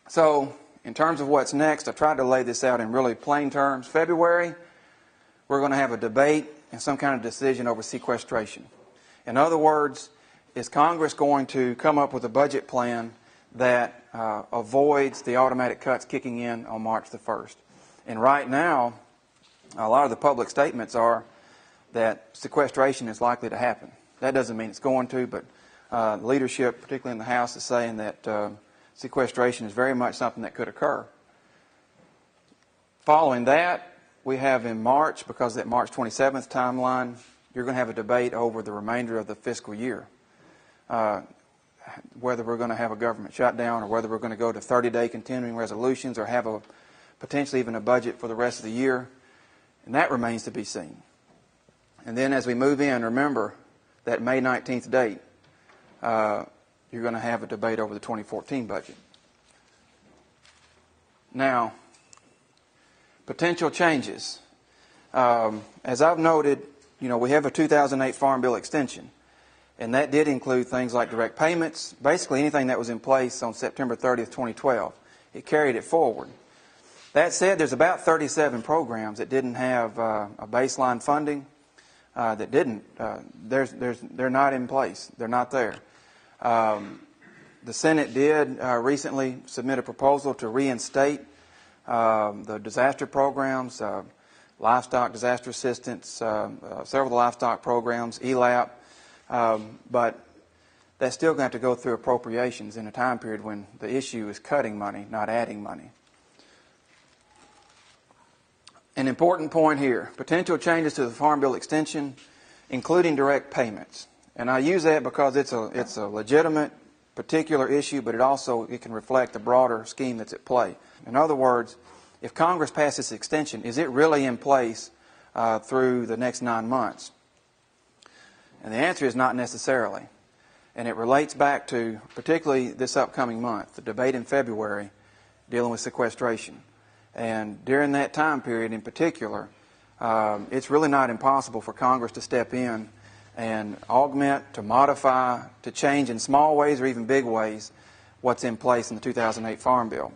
So in terms of what's next, I tried to lay this out in really plain terms. February, we're going to have a debate and some kind of decision over sequestration. In other words, is Congress going to come up with a budget plan that avoids the automatic cuts kicking in on March the 1st? And right now, a lot of the public statements are that sequestration is likely to happen. That doesn't mean it's going to, but leadership, particularly in the House, is saying that sequestration is very much something that could occur. Following that, we have in March, because of that March 27th timeline, you're going to have a debate over the remainder of the fiscal year. Whether we're going to have a government shutdown or whether we're going to go to 30-day continuing resolutions or have potentially even a budget for the rest of the year. And that remains to be seen. And then as we move in, remember that May 19th date, you're going to have a debate over the 2014 budget. Now, potential changes. As I've noted, we have a 2008 Farm Bill extension, and that did include things like direct payments, basically anything that was in place on September 30th, 2012. It carried it forward. That said, there's about 37 programs that didn't have a baseline funding, they're not in place. They're not there. The Senate did recently submit a proposal to reinstate the disaster programs, livestock disaster assistance, several of the livestock programs, ELAP, but that's still going to have to go through appropriations in a time period when the issue is cutting money, not adding money. An important point here, potential changes to the Farm Bill extension, including direct payments. And I use that because it's a legitimate, particular issue, but it can reflect the broader scheme that's at play. In other words, if Congress passes this extension, is it really in place through the next 9 months? And the answer is not necessarily. And it relates back to particularly this upcoming month, the debate in February dealing with sequestration. And during that time period in particular, it's really not impossible for Congress to step in and augment, to modify, to change in small ways or even big ways what's in place in the 2008 Farm Bill.